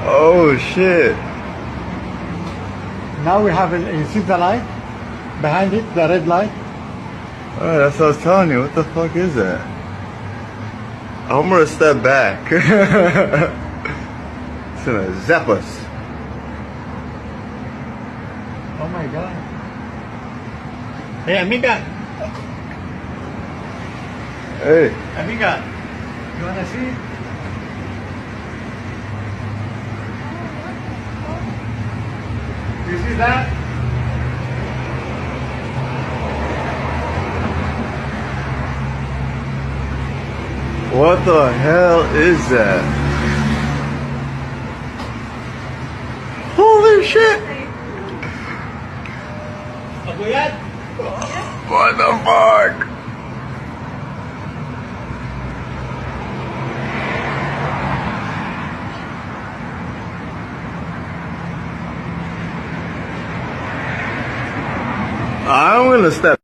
Oh shit. Now we have, you see the light? Behind it, the red light? Alright, that's what I was telling you. What the fuck is that? I'm gonna step back. It's gonna zap us. Oh my god. Hey, amiga. Hey. Amiga, you wanna see it? You see that? What the hell is that? Holy shit! What the fuck? I'm gonna step